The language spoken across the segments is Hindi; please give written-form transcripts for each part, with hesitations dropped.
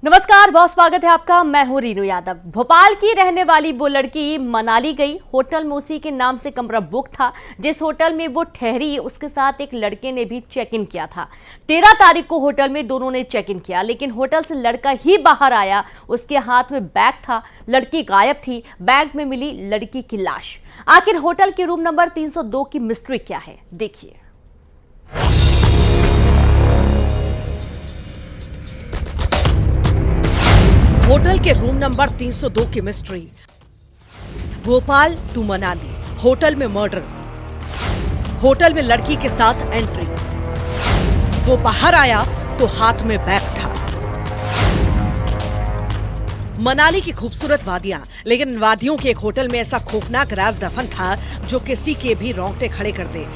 नमस्कार, बहुत स्वागत है आपका। मैं हूं रीनू यादव। भोपाल की रहने वाली वो लड़की मनाली गई। होटल में उसी के नाम से कमरा बुक था। जिस होटल में वो ठहरी उसके साथ एक लड़के ने भी चेक इन किया था। 13 तारीख को होटल में दोनों ने चेक इन किया, लेकिन होटल से लड़का ही बाहर आया। उसके हाथ में बैग था, लड़की गायब थी। बैग में मिली लड़की की लाश। आखिर होटल के रूम नंबर 302 की मिस्ट्री क्या है, देखिए। होटल के रूम नंबर 302 की mystery. Bhopal to Manali, hotel में मर्डर, होटल में लड़की के साथ एंट्री। वो बाहर आया तो हाथ में बैग था। मनाली की खूबसूरत वादियां, लेकिन इन वादियों के एक होटल में ऐसा खौफनाक राज दफन था जो किसी के भी रोंगटे खड़े कर दे।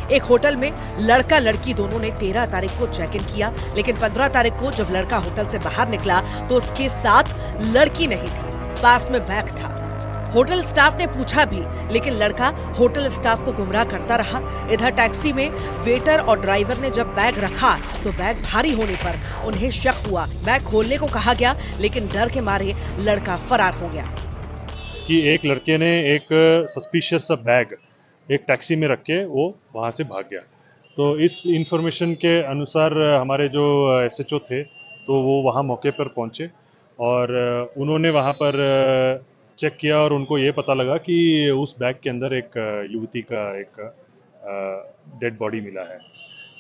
एक होटल में लड़का लड़की दोनों ने 13 तारीख को चेक इन किया, लेकिन 15 तारीख को जब लड़का होटल से बाहर निकला तो उसके साथ लड़की नहीं थी, पास में बैग था। होटल स्टाफ ने पूछा भी, लेकिन लड़का होटल स्टाफ को गुमराह करता रहा। इधर टैक्सी में वेटर और ड्राइवर ने जब बैग रखा तो बैग भारी होने पर उन्हें शक हुआ। बैग खोलने को कहा गया, लेकिन डर के मारे लड़का फरार हो गया। कि एक लड़के ने एक सस्पिशियस सा बैग एक टैक्सी में रख के वो वहाँ से भाग गया। तो इस इंफॉर्मेशन के अनुसार हमारे जो एसएचओ थे तो वो वहाँ मौके पर पहुँचे और उन्होंने वहाँ पर चेक किया और उनको ये पता लगा कि उस बैग के अंदर एक युवती का एक डेड बॉडी मिला है।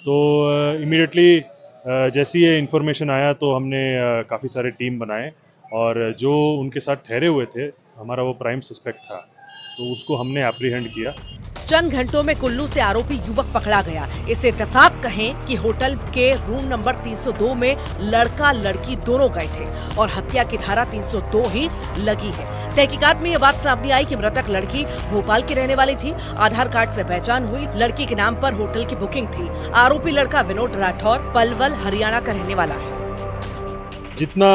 तो इमीडिएटली जैसे ये इन्फॉर्मेशन आया तो हमने काफ़ी सारे टीम बनाए और जो उनके साथ ठहरे हुए थे, हमारा वो प्राइम सस्पेक्ट था, तो उसको हमने एप्रीहेंड किया। चंद घंटों में कुल्लू से आरोपी युवक पकड़ा गया। इस इत्तेफाक कहें कि होटल के रूम नंबर 302 में लड़का लड़की दोनों गए थे और हत्या की धारा 302 ही लगी है। तहकीकात में ये बात सामने आई कि मृतक लड़की भोपाल की रहने वाली थी। आधार कार्ड से पहचान हुई, लड़की के नाम पर होटल की बुकिंग थी। आरोपी लड़का विनोद राठौर पलवल हरियाणा का रहने वाला है। जितना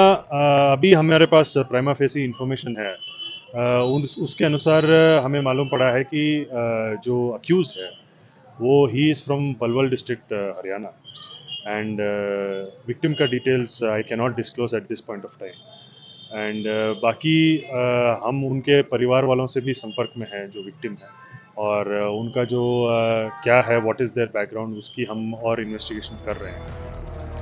अभी हमारे पास प्राइमा फेसी इंफॉर्मेशन है, उसके अनुसार हमें मालूम पड़ा है कि जो अक्यूज है वो he is from Palwal district Haryana and victim का details I can not disclose at this point of time. And बाकी हम उनके परिवार वालों से भी संपर्क में हैं जो विक्टिम है, और उनका जो क्या है, व्हाट इज़ देयर बैकग्राउंड, उसकी हम और इन्वेस्टिगेशन कर रहे हैं।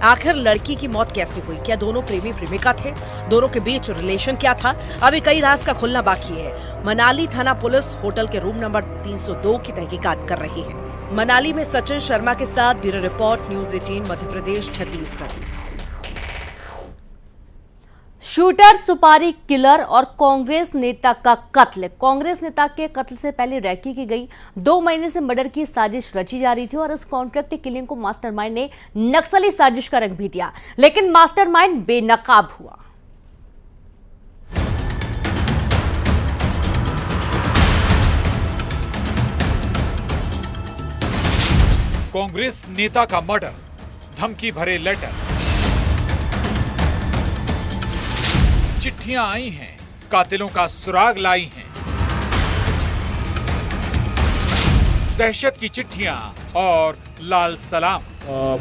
आखिर लड़की की मौत कैसे हुई? क्या दोनों प्रेमी प्रेमिका थे? दोनों के बीच रिलेशन क्या था? अभी कई राज का खुलना बाकी है। मनाली थाना पुलिस होटल के रूम नंबर 302 की तहकीकात कर रही है। मनाली में सचिन शर्मा के साथ bureau report, news 18 Madhya Pradesh, Chhattisgarh. Shooter, सुपारी किलर और कांग्रेस नेता का कत्ल। कांग्रेस नेता के कत्ल से पहले रैकी की गई। 2 महीने से मर्डर की साजिश रची जा रही थी और इस कॉन्ट्रैक्ट किलिंग को मास्टरमाइंड ने नक्सली साजिश का रंग भी दिया, लेकिन मास्टरमाइंड बेनकाब हुआ। कांग्रेस नेता का मर्डर, धमकी भरे लेटर, चिट्ठियां आई हैं, कातिलों का सुराग लाई हैं। दहशत की चिट्ठियां और लाल सलाम।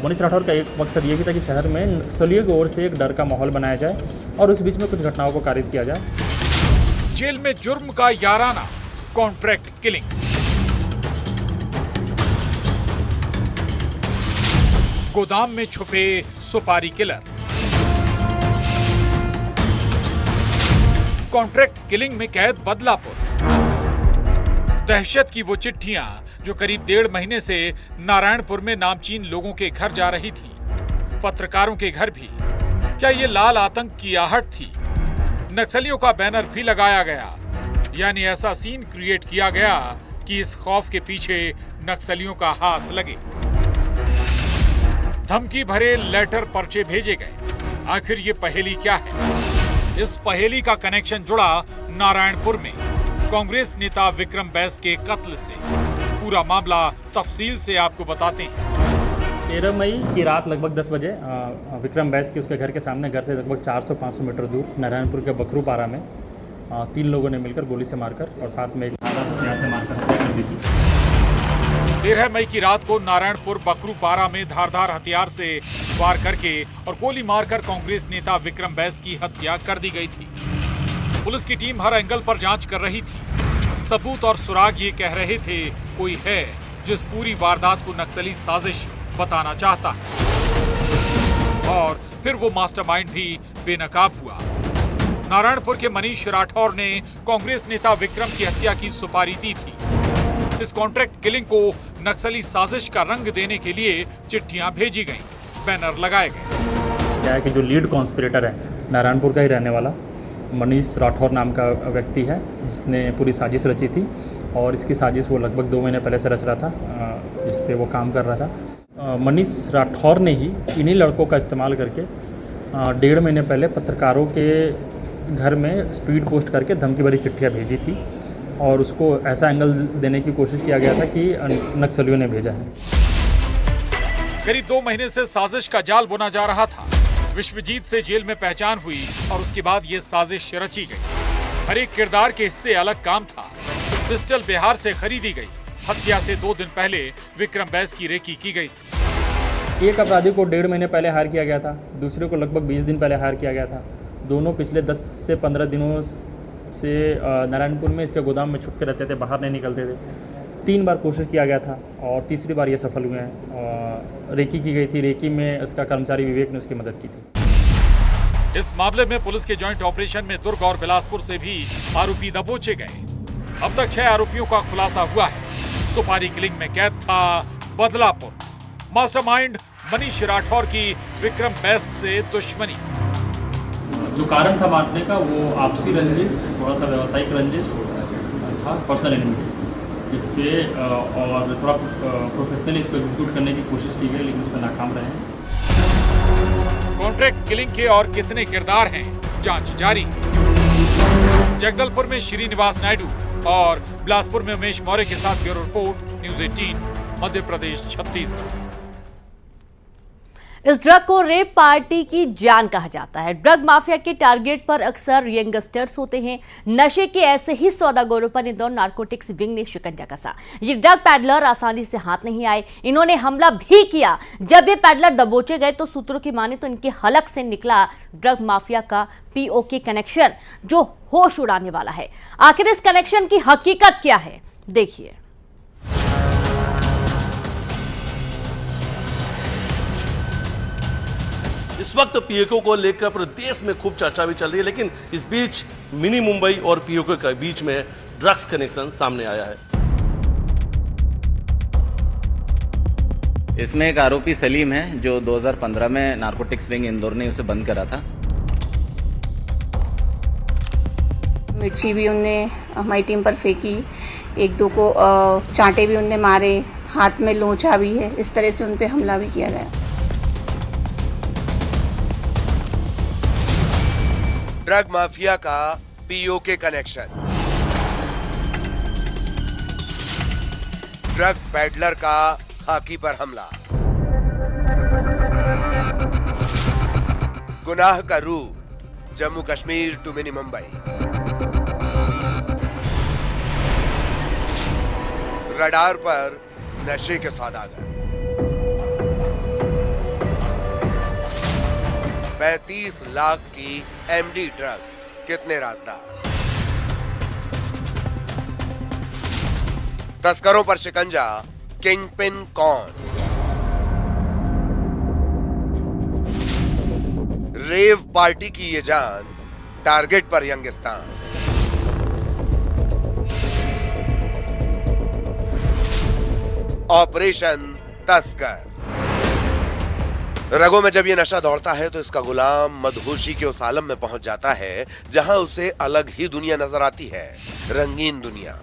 मनीष राठौर का एक मकसद ये भी था कि शहर में नक्सलियों की ओर से एक डर का माहौल बनाया जाए और उस बीच में कुछ घटनाओं को कारित किया जाए। जेल में जुर्म का याराना, कॉन्ट्रैक्ट किलिंग। गोदाम में छुपे सुपारी किलर। कॉन्ट्रैक्ट किलिंग में कैद बदलापुर। दहशत की वो चिट्ठियां जो करीब 1.5 महीने से नारायणपुर में नामचीन लोगों के घर जा रही थी, पत्रकारों के घर भी। क्या ये लाल आतंक की आहट थी? नक्सलियों का बैनर भी लगाया गया, यानी ऐसा सीन क्रिएट किया गया कि इस खौफ के पीछे नक्सलियों का हाथ लगे। धमकी भरे लेटर, पर्चे भेजे गए। आखिर ये पहेली क्या है? इस पहेली का कनेक्शन जुड़ा नारायणपुर में कांग्रेस नेता विक्रम बैस के कत्ल से। पूरा मामला तफसील से आपको बताते हैं। 13 मई की रात लगभग 10 बजे विक्रम बैस के उसके घर के सामने, घर से लगभग 400-500 मीटर दूर नारायणपुर के बकरूपारा में 3 लोगों ने मिलकर गोली से मारकर और साथ में एक धागा यहाँ से मारकर हत्या कर दी थी। 13 मई की रात को नारायणपुर बकरूपारा में धारदार हथियार से वार करके और गोली मारकर कांग्रेस नेता विक्रम बैस की हत्या कर दी गई थी। पुलिस की टीम हर एंगल पर जांच कर रही थी। सबूत और सुराग ये कह रहे थे कोई है जो इस पूरी वारदात को नक्सली साजिश बताना चाहता है। और फिर वो मास्टरमाइंड भी बेनकाब हुआ। नारायणपुर के मनीष राठौर ने कांग्रेस नेता विक्रम की हत्या की सुपारी दी थी। इस कॉन्ट्रैक्ट किलिंग को नक्सली साजिश का रंग देने के लिए चिट्ठियां भेजी गईं, बैनर लगाए गए। क्या है कि जो लीड कॉन्स्पिरेटर है नारायणपुर का ही रहने वाला मनीष राठौर नाम का व्यक्ति है, जिसने पूरी साजिश रची थी और इसकी साजिश वो लगभग 2 महीने पहले से रच रहा था, इस पे वो काम कर रहा था। मनीष राठौर ने ही इन्हीं लड़कों का इस्तेमाल करके 1.5 महीने पहले पत्रकारों के घर में स्पीड पोस्ट करके धमकी भरी चिट्ठियाँ भेजी थी और उसको ऐसा एंगल देने की कोशिश किया गया था कि नक्सलियों ने भेजा है। करीब 2 महीने से साजिश का जाल बुना जा रहा था। विश्वजीत से जेल में पहचान हुई और उसके बाद ये साजिश रची गई। हर एक किरदार के हिस्से अलग काम था। पिस्टल बिहार से खरीदी गई। हत्या से 2 दिन पहले विक्रम बैस की रेकी की गई थी। एक अपराधी को 1.5 महीने पहले हायर किया गया था, दूसरे को लगभग 20 दिन पहले हायर किया गया था। दोनों पिछले 10 से 15 दिनों से नारायणपुर में इसके गोदाम में छुप के रहते थे, बाहर नहीं निकलते थे। 3 बार कोशिश किया गया था और तीसरी बार ये सफल हुए हैं। रेकी की गई थी, रेकी में उसका कर्मचारी विवेक ने उसकी मदद की थी। इस मामले में पुलिस के जॉइंट ऑपरेशन में दुर्ग और बिलासपुर से भी आरोपी दबोचे गए। अब तक 6 आरोपियों का खुलासा हुआ है। सुपारी किलिंग में कैद था बदलापुर। मास्टरमाइंड मनीष राठौर की विक्रम बैस से दुश्मनी। जो कारण था मारने का वो आपसी रंजिश, थोड़ा सा व्यावसायिक रंजिश था, पर्सनल एनिमिटी, जिस पे और थोड़ा प्रोफेशनली इसको एग्जीक्यूट करने की कोशिश की गई, लेकिन उसमें नाकाम रहे हैं। कॉन्ट्रैक्ट किलिंग के और कितने किरदार हैं, जांच जारी। जगदलपुर में श्रीनिवास नायडू और बिलासपुर में उमेश मौर्य के साथ bureau report, news 18, Madhya Pradesh, Chhattisgarh. इस ड्रग को रेप पार्टी की जान कहा जाता है। ड्रग माफिया के टारगेट पर अक्सर यंगस्टर्स होते हैं। नशे के ऐसे ही सौदागरों पर इंदौर नारकोटिक्स विंग ने शिकंजा कसा। ये ड्रग पैडलर आसानी से हाथ नहीं आए, इन्होंने हमला भी किया। जब ये पैडलर दबोचे गए तो सूत्रों की माने तो इनके हलक से निकला ड्रग माफिया का पीओके कनेक्शन, जो होश उड़ाने वाला है। आखिर इस कनेक्शन की हकीकत क्या है, देखिए। इस वक्त पीओके को लेकर पूरे देश में खूब चर्चा भी चल रही है, लेकिन इस बीच मिनी मुंबई और पीओके के बीच में ड्रग्स कनेक्शन सामने आया है। इसमें एक आरोपी सलीम है जो 2015 में नारकोटिक्स विंग इंदौर ने उसे बंद करा था। मिर्ची भी उनने हमारी टीम पर फेंकी, 1-2 को चांटे भी उनने मारे, हाथ में लोचा भी है। इस तरह से उन पे हमला भी किया गया। ड्रग माफिया का पीओके कनेक्शन, ड्रग पैडलर का खाकी पर हमला, गुनाह का रूप Jammu Kashmir to mini Mumbai, radar पर नशे के सौदागर, 35 लाख की एमडी ड्रग, कितने राजदार, तस्करों पर शिकंजा, किंग पिन कौन, रेव पार्टी की ये जान, टारगेट पर यंगिस्तान। ऑपरेशन तस्कर। रगों में जब ये नशा दौड़ता है तो इसका गुलाम मदहोशी के उस आलम में पहुंच जाता है जहां उसे अलग ही दुनिया नजर आती है, रंगीन दुनिया।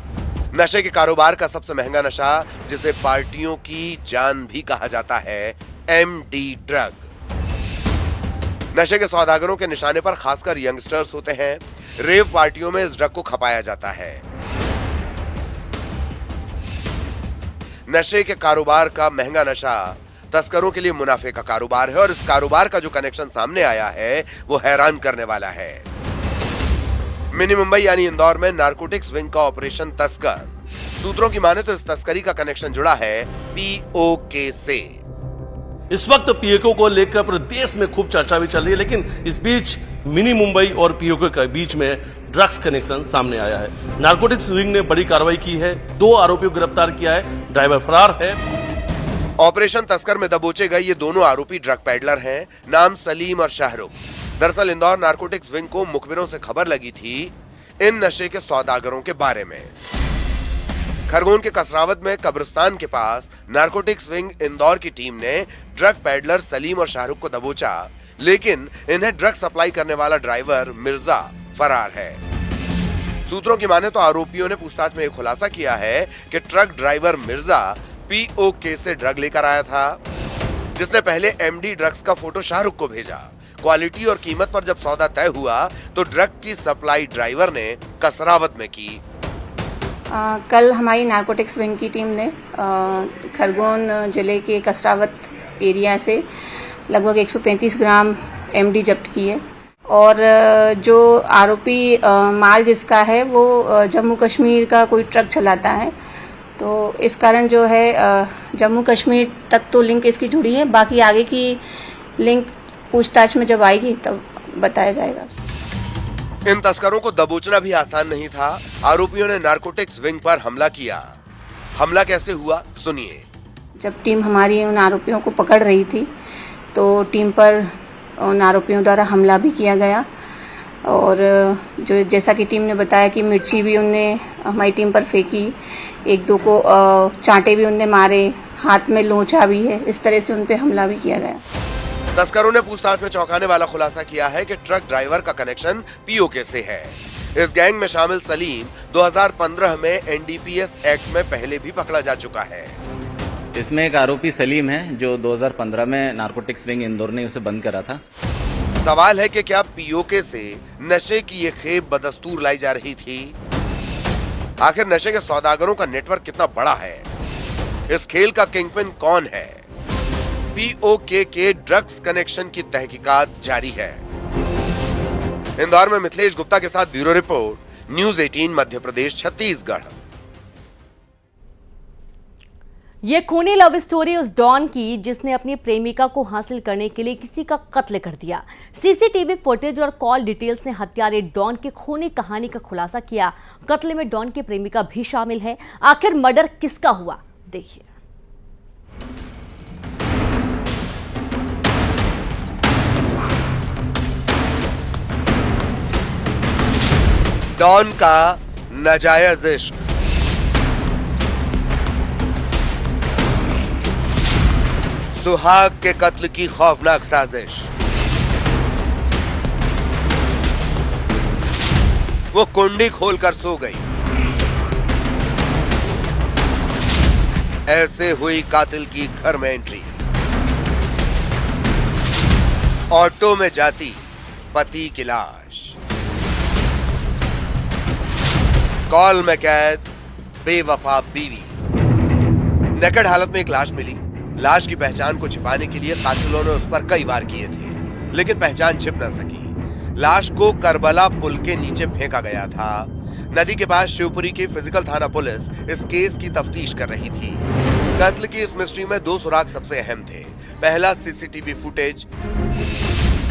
नशे के कारोबार का सबसे महंगा नशा, जिसे पार्टियों की जान भी कहा जाता है, एमडी ड्रग। नशे के सौदागरों के निशाने पर खासकर यंगस्टर्स होते हैं। रेव पार्टियों में इस ड्रग को खपाया जाता है। नशे के कारोबार का महंगा नशा तस्करों के लिए मुनाफे का कारोबार है, और इस कारोबार का जो कनेक्शन सामने आया है वो हैरान करने वाला है। मिनी मुंबई यानी इंदौर में नारकोटिक्स विंग का ऑपरेशन तस्कर सूत्रों की माने तो इस तस्करी का कनेक्शन जुड़ा है पीओके से। इस वक्त पीओके को लेकर प्रदेश में खूब चर्चा भी चल रही है, लेकिन इस बीच मिनी मुंबई और पीओके के बीच में ड्रग्स कनेक्शन सामने आया है। नारकोटिक्स विंग ने बड़ी कार्रवाई की है, 2 आरोपियों को गिरफ्तार किया है, ड्राइवर फरार है। ऑपरेशन तस्कर में दबोचे गए ये दोनों आरोपी ड्रग पेडलर हैं, नाम सलीम और शाहरुख। दरअसल इंदौर नारकोटिक्स विंग को मुखबिरों से खबर लगी थी इन नशे के सौदागरों के बारे में। खरगोन के कसरावत में कब्रिस्तान के पास नारकोटिक्स विंग इंदौर की टीम ने ड्रग पेडलर सलीम और शाहरुख को दबोचा, लेकिन इन्हें ड्रग सप्लाई करने वाला ड्राइवर मिर्जा फरार है। सूत्रों की माने तो आरोपियों ने पूछताछ में यह खुलासा किया है कि ट्रक ड्राइवर मिर्जा पीओके से ड्रग लेकर आया था, जिसने पहले एमडी ड्रग्स का फोटो शाहरुख को भेजा। क्वालिटी और कीमत पर जब सौदा तय हुआ तो ड्रग की सप्लाई ड्राइवर ने कसरावत में की। कल हमारी नारकोटिक्स विंग की टीम ने खरगोन जिले के कसरावत एरिया से लगभग 135 ग्राम एमडी जब्त की है और जो आरोपी माल जिसका है वो जम्मू कश्मीर का कोई ट्रक चलाता है, तो इस कारण जो है जम्मू कश्मीर तक तो लिंक इसकी जुड़ी है। बाकी आगे की लिंक पूछताछ में जब आएगी तब बताया जाएगा। इन तस्करों को दबोचना भी आसान नहीं था। आरोपियों ने नारकोटिक्स विंग पर हमला किया। हमला कैसे हुआ सुनिए। जब टीम हमारी उन आरोपियों को पकड़ रही थी तो टीम पर उन आरोपियों द्वारा हमला भी किया गया और जो जैसा कि टीम ने बताया कि मिर्ची भी उनने हमारी टीम पर फेंकी, 1-2 को चांटे भी उनने मारे, हाथ में लोचा भी है, इस तरह से उन पे हमला भी किया गया। तस्करों ने पूछताछ में चौंकाने वाला खुलासा किया है कि ट्रक ड्राइवर का कनेक्शन पीओके से है। इस गैंग में शामिल सलीम 2015 में एनडीपीएस एक्ट में पहले भी पकड़ा जा चुका है। इसमें एक आरोपी सलीम है जो 2015 में नारकोटिक्स विंग इंदौर ने उसे बंद करा था। सवाल है कि क्या पीओके से नशे की ये खेप बदस्तूर लाई जा रही थी? आखिर नशे के सौदागरों का नेटवर्क कितना बड़ा है? इस खेल का किंगपिन कौन है? पीओके के ड्रग्स कनेक्शन की तहकीकात जारी है। इंदौर में मिथिलेश गुप्ता के साथ bureau report, news 18 Madhya Pradesh Chhattisgarh. ये खूनी लव स्टोरी उस डॉन की जिसने अपनी प्रेमिका को हासिल करने के लिए किसी का कत्ल कर दिया। सीसीटीवी फुटेज और कॉल डिटेल्स ने हत्यारे डॉन की खूनी कहानी का खुलासा किया। कत्ल में डॉन की प्रेमिका भी शामिल है। आखिर मर्डर किसका हुआ, देखिए। डॉन का नाजायज इश्क। सुहाग के कत्ल की खौफनाक साजिश। वो कुंडी खोलकर सो गई। ऐसे हुई कातिल की घर में एंट्री। ऑटो में जाती पति की लाश। कॉल में कैद बेवफा बीवी। नेकेड हालत में एक लाश मिली। लाश की पहचान को छिपाने के लिए कातिलों ने उस पर कई वार किए थे, लेकिन पहचान छिप न सकी। लाश को करबला पुल के नीचे फेंका गया था। नदी के पास शिवपुरी की फिजिकल थाना पुलिस इस केस की तफ्तीश कर रही थी। कत्ल की इस मिस्ट्री में 2 सुराग सबसे अहम थे। पहला सीसीटीवी फुटेज।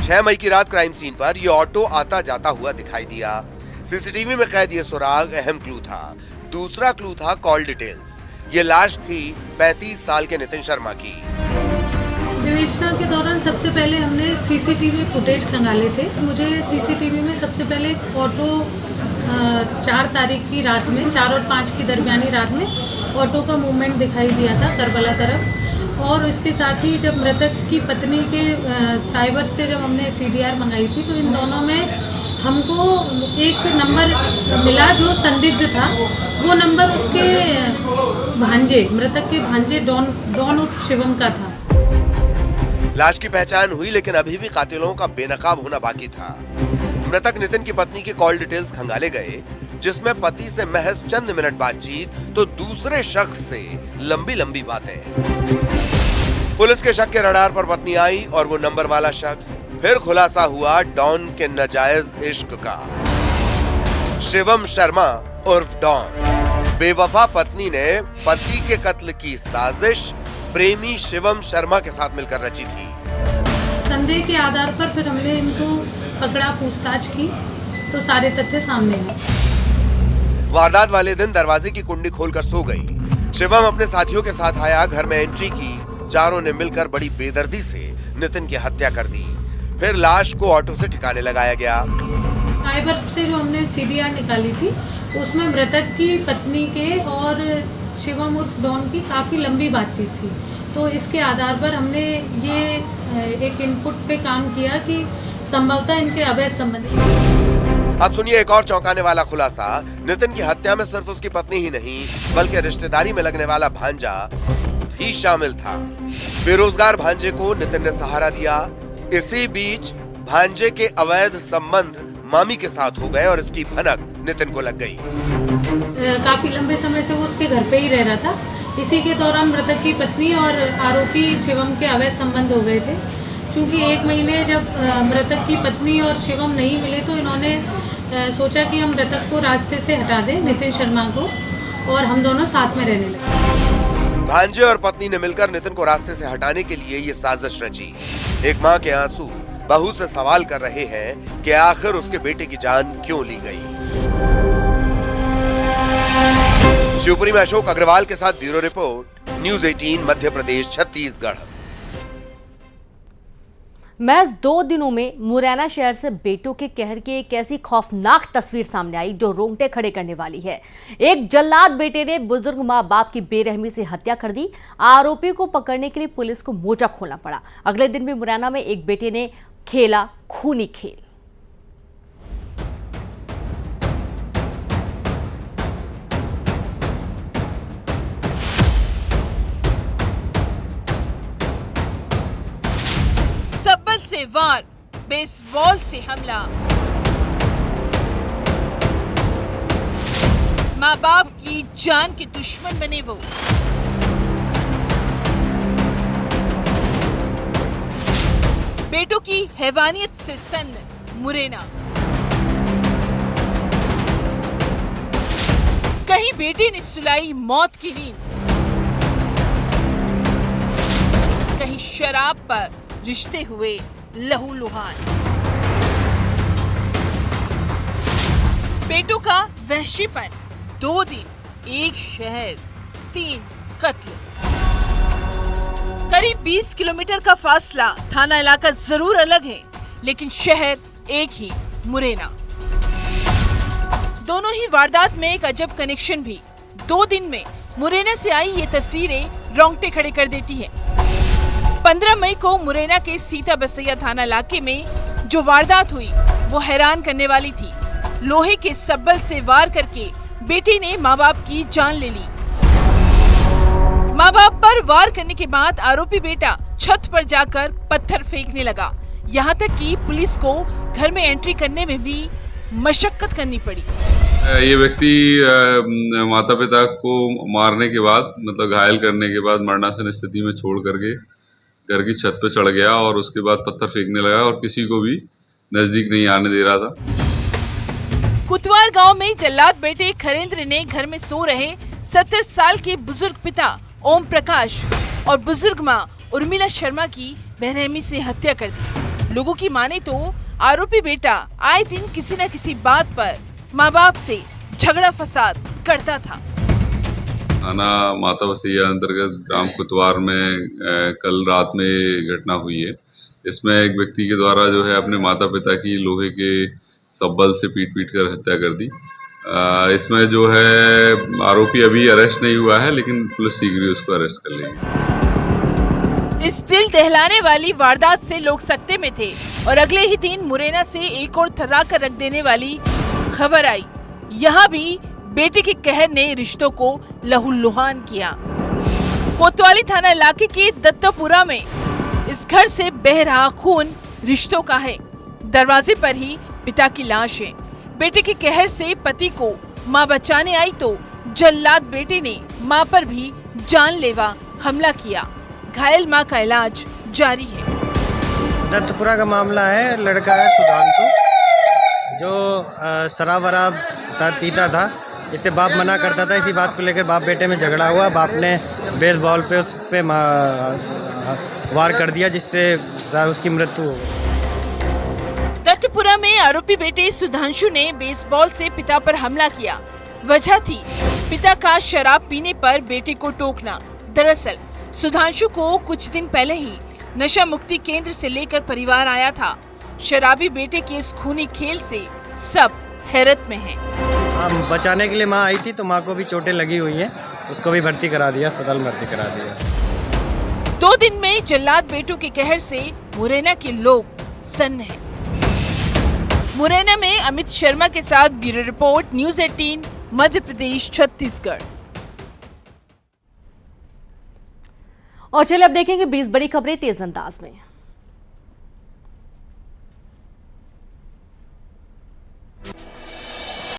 6 मई की रात क्राइम सीन पर यह ऑटो आता जाता हुआ दिखाई दिया। सीसीटीवी में कैद ये सुराग अहम क्लू था। दूसरा क्लू था कॉल डिटेल्स। ये लाश थी 35 साल के नितिन शर्मा की। विवेचना के दौरान सबसे पहले हमने सीसीटीवी फुटेज खंगाले थे। मुझे सीसीटीवी में सबसे पहले एक ऑटो 4 तारीख की रात में 4 और 5 की दरमियानी रात में ऑटो का मूवमेंट दिखाई दिया था करबला तरफ। और इसके साथ ही जब मृतक की पत्नी के साइबर से जब हमने सीडीआर मंगाई थी तो इन दोनों में हमको एक नंबर मिला जो संदिग्ध था। वो नंबर उसके भांजे, मृतक के भांजे डॉन उर्फ शिवम का था। लाश की पहचान हुई, लेकिन अभी भी कातिलों का बेनकाब होना बाकी था। मृतक नितिन की पत्नी के कॉल डिटेल्स खंगाले गए, जिसमें पति से महज चंद मिनट बातचीत तो दूसरे शख्स से लंबी लंबी बातें। पुलिस के शक के रडार पर पत्नी आई और वो नंबर वाला शख्स। फिर खुलासा हुआ डॉन के नाजायज इश्क का। शिवम शर्मा उर्फ डॉन। बेवफा पत्नी ने पति के कत्ल की साजिश प्रेमी शिवम शर्मा के साथ मिलकर रची थी। संदेह के आधार पर फिर हमने इनको पकड़ा, पूछताछ की तो सारे तथ्य सामने आए। वारदात वाले दिन दरवाजे की कुंडी खोलकर सो गई। शिवम अपने साथियों के साथ आया, घर में एंट्री की। चारों ने मिलकर बड़ी बेदर्दी से नितिन की हत्या कर दी। फिर लाश को ऑटो से ठिकाने लगाया गया। फाइबर से जो हमने सीडीआर निकाली थी उसमें मृतक की पत्नी के और शिवम उर्फ डॉन की काफ़ी लंबी बातचीत थी, तो इसके आधार पर हमने ये एक इनपुट पे काम किया कि संभवतः इनके अवैध संबंध। अब सुनिए एक और चौंकाने वाला खुलासा। नितिन की हत्या में सिर्फ उसकी पत्नी ही नहीं बल्कि रिश्तेदारी में लगने वाला भांजा भी शामिल था। बेरोजगार भांजे को नितिन ने सहारा दिया। इसी बीच भांजे के अवैध संबंध मामी के साथ हो गए और इसकी भनक नितिन को लग गई। काफी लंबे समय से वो उसके घर पे ही रह रहा था। इसी के दौरान मृतक की पत्नी और आरोपी शिवम के अवैध संबंध हो गए थे। चूंकि 1 महीने जब मृतक की पत्नी और शिवम नहीं मिले तो इन्होंने सोचा कि हम मृतक को रास्ते से हटा दें, नितिन शर्मा को, और हम दोनों साथ में रहने लगे। भांजे और पत्नी ने मिलकर नितिन को रास्ते से हटाने के लिए ये साजिश रची। एक माँ के आंसू बहू से सवाल कर रहे हैं कि आखिर उसके बेटे की जान क्यों ली गई। शिवपुरी में अशोक अग्रवाल के साथ bureau report, news 18 Madhya Pradesh Chhattisgarh. महज 2 दिनों में मुरैना शहर से बेटों के कहर की एक ऐसी खौफनाक तस्वीर सामने आई जो रोंगटे खड़े करने वाली है। एक जल्लाद बेटे ने बुजुर्ग मां बाप की बेरहमी से हत्या कर दी। आरोपी को पकड़ने के लिए पुलिस को मोर्चा खोलना पड़ा। अगले दिन भी मुरैना में एक बेटे ने खेला खूनी खेल। सब्बल से वार, बेसबॉल से हमला, माँ बाप की जान के दुश्मन बने वो। बेटों की हैवानियत से सन्न मुरैना। कहीं बेटी ने सुलाई मौत की नींद, कहीं शराब पर रिश्ते हुए लहूलुहान। बेटों का वहशीपन, 2 दिन, 1 शहर, 3 कत्ल। करीब 20 किलोमीटर का फासला, थाना इलाका जरूर अलग है लेकिन शहर एक ही, मुरैना। दोनों ही वारदात में एक अजब कनेक्शन भी। 2 दिन में मुरैना से आई ये तस्वीरें रोंगटे खड़े कर देती है। 15 मई को मुरैना के सीता बसैया थाना इलाके में जो वारदात हुई वो हैरान करने वाली थी। लोहे के सब्बल से वार करके बेटी ने माँ बाप की जान ले ली। माँ बाप पर वार करने के बाद आरोपी बेटा छत पर जाकर पत्थर फेंकने लगा। यहाँ तक कि पुलिस को घर में एंट्री करने में भी मशक्कत करनी पड़ी। ये व्यक्ति माता पिता को मारने के बाद, मतलब घायल करने के बाद मरणासन स्थिति में छोड़ करके घर की छत पर चढ़ गया और उसके बाद पत्थर फेंकने लगा और किसी को भी नजदीक नहीं आने दे रहा था। कुतवार गांव में जल्लाद बेटे खरेंद्र ने घर में सो रहे 70 साल के बुजुर्ग पिता ओम प्रकाश और बुजुर्ग मां उर्मिला शर्मा की बेरहमी से हत्या कर दी। लोगों की माने तो आरोपी बेटा आए दिन किसी न किसी बात पर माँ बाप से झगड़ा फसाद करता था। थाना माता बसैया अंतर्गत ग्राम कुतवार में कल रात में घटना हुई है। इसमें एक व्यक्ति के द्वारा जो है अपने माता पिता की लोहे के सब्बल से पीट कर हत्या कर दी। इसमें जो है आरोपी अभी अरेस्ट नहीं हुआ है लेकिन पुलिस शीघ्र ही उसको अरेस्ट कर लेगी। इस दिल दहलाने वाली वारदात से लोग सकते में थे और अगले ही दिन मुरैना से एक और थर्रा कर रख देने वाली खबर आई। यहाँ भी बेटे के कहर ने रिश्तों को लहूलुहान किया। कोतवाली थाना इलाके के दत्तापुरा में इस घर से बह रहा खून रिश्तों का है। दरवाजे पर ही पिता की लाश है। बेटे के कहर से पति को मां बचाने आई तो जल्लाद बेटे ने मां पर भी जानलेवा हमला किया। घायल मां का इलाज जारी है। दत्तपुरा का मामला है। लड़का है सुधांशु जो शराब वराब साथ पीता था इससे बाप मना करता था। इसी बात को लेकर बाप बेटे में झगड़ा हुआ। बाप ने बेसबॉल पे उस पे वार कर दिया, जिससे उसकी मृत्यु हो गई। दत्तपुरा में आरोपी बेटे सुधांशु ने बेसबॉल से पिता पर हमला किया। वजह थी पिता का शराब पीने पर बेटे को टोकना। दरअसल सुधांशु को कुछ दिन पहले ही नशा मुक्ति केंद्र से लेकर परिवार आया था। शराबी बेटे के इस खूनी खेल से सब हैरत में हैं। हाँ, बचाने के लिए माँ आई थी, तो माँ को भी चोटें लगी हुई हैं। उसको भी भर्ती करा दिया, अस्पताल में भर्ती करा दिया। 2 दिन में जल्लाद बेटों के कहर से मुरैना के लोग सन्न हैं। मुरैना में अमित शर्मा के साथ bureau report, news 18, Madhya Pradesh, Chhattisgarh. और चलिए अब देखेंगे 20 बड़ी खबरें तेज अंदाज में।